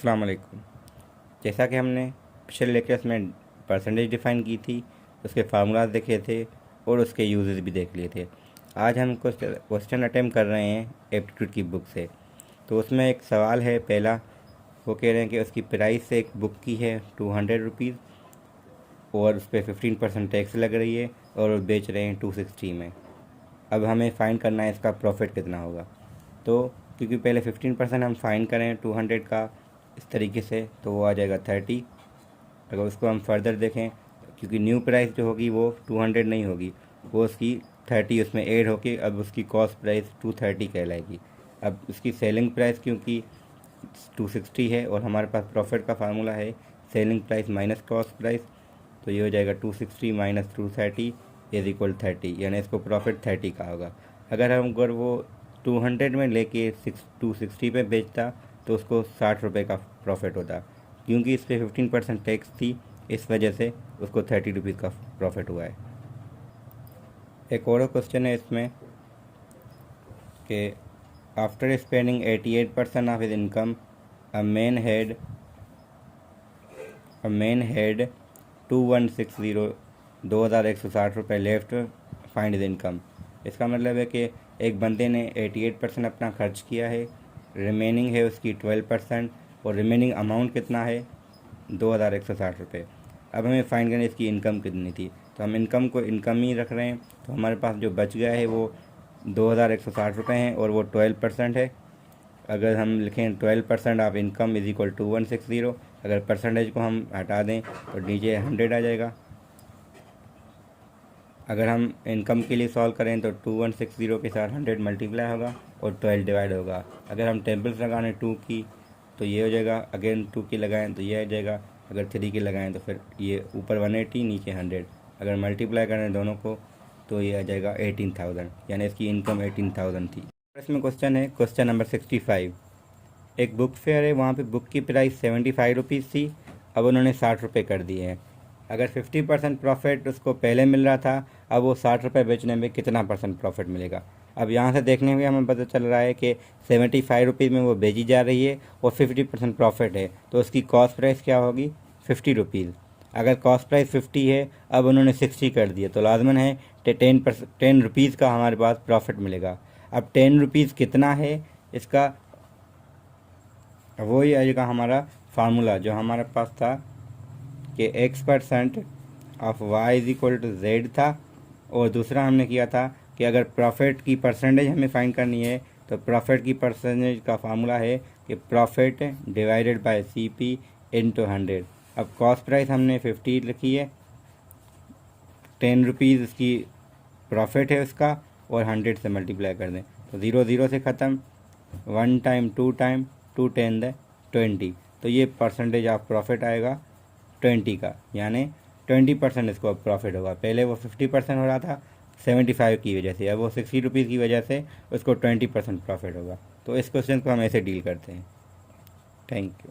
अस्सलाम वालेकुम। जैसा कि हमने पिछले लेक्चर्स में परसेंटेज डिफ़ाइन की थी, उसके फार्मूलाज देखे थे और उसके यूजेस भी देख लिए थे। आज हम कुछ क्वेश्चन अटेम्प्ट कर रहे हैं एप्टीट्यूड की बुक से। तो उसमें एक सवाल है पहला, वो कह रहे हैं कि उसकी प्राइस एक बुक की है 200 रुपीज़ और उस पर 15% टैक्स लग रही है और वो बेच रहे हैं 260 में। अब हमें फ़ाइंड करना है इसका प्रॉफिट कितना होगा। तो क्योंकि पहले 15% हम फाइन करें 200 का इस तरीके से, तो वो आ जाएगा 30। अगर उसको हम फर्दर देखें, क्योंकि न्यू प्राइस जो होगी वो 200 नहीं होगी, वो उसकी 30 उसमें ऐड होके अब उसकी कॉस्ट प्राइस 230 कहलाएगी। अब उसकी सेलिंग प्राइस क्योंकि 260 है और हमारे पास प्रॉफिट का फार्मूला है selling price minus cost price, तो ये हो जाएगा 260 माइनस 230 इज इक्वल 30, यानी इसको प्रॉफिट 30 का होगा। अगर वो 200 में लेके 260 पे बेचता तो उसको 60 रुपये का प्रॉफिट होता। क्योंकि इस पर 15% टैक्स थी, इस वजह से उसको 30 रुपीज़ का प्रॉफिट हुआ है। एक और क्वेश्चन है इसमें कि after spending 88% of his income a man had 2160 रुपये लेफ्ट, फाइंड हिज इनकम। इसका मतलब है कि एक बंदे ने 88% अपना खर्च किया है, रिमेनिंग है उसकी 12% और रिमेनिंग अमाउंट कितना है 2160 रुपये। अब हमें फाइंड करना है इसकी इनकम कितनी थी, तो हम इनकम को इनकम ही रख रहे हैं। तो हमारे पास जो बच गया है वो 2160 रुपये हैं और वो 12% है। अगर हम लिखें 12% of income is equal to 160, अगर परसेंटेज को हम हटा दें तो नीचे 100 आ जाएगा। अगर हम इनकम के लिए सॉल्व करें तो 2160 के साथ 100 मल्टीप्लाई होगा और 12 डिवाइड होगा। अगर हम टेबल्स लगाएं 2 की तो ये हो जाएगा, अगेन 2 की लगाएं तो ये आ जाएगा, अगर 3 की लगाएं तो फिर ये ऊपर 180 नीचे 100। अगर मल्टीप्लाई करें दोनों को तो ये आ जाएगा 18,000, यानी इसकी इनकम 18,000 थी। इसमें क्वेश्चन है क्वेश्चन नंबर 65। एक बुक फेयर है, वहाँ पे बुक की प्राइस 75 रुपीज़ थी, अब उन्होंने 60 रुपये कर दिए हैं। अगर 50% प्रॉफिट उसको पहले मिल रहा था, अब वो 60 रुपये बेचने में कितना परसेंट प्रॉफिट मिलेगा। अब यहाँ से देखने में हमें पता चल रहा है कि 75 रुपीज़ में वो बेची जा रही है और 50% प्रॉफिट है, तो उसकी कॉस्ट प्राइस क्या होगी 50 रुपीज़। अगर कॉस्ट प्राइस 50 है, अब उन्होंने 60 कर दिया, तो लाजमन है 10 रुपीज़ का हमारे पास प्रॉफिट मिलेगा। अब 10 रुपीज़ कितना है इसका, वही आएगा हमारा फार्मूला जो हमारे पास था कि x% of y is equal to z था, और दूसरा हमने किया था कि अगर प्रॉफिट की परसेंटेज हमें फाइंड करनी है तो प्रॉफिट की परसेंटेज का फार्मूला है कि profit divided by CP into 100। अब कॉस्ट प्राइस हमने 50 लिखी है, 10 रुपीज़ उसकी प्रॉफिट है उसका, और 100 से मल्टीप्लाई कर दें तो 0 0 से ख़त्म, 1 टाइम 2 टाइम 2 10 द 20, तो ये परसेंटेज ऑफ प्रॉफिट आएगा 20 का, यानी 20% इसको अब प्रॉफिट होगा। पहले वो 50% हो रहा था 75 की वजह से, अब वो 60 रुपीज़ की वजह से उसको 20% प्रॉफिट होगा। तो इस क्वेश्चन को हम ऐसे डील करते हैं। Thank you.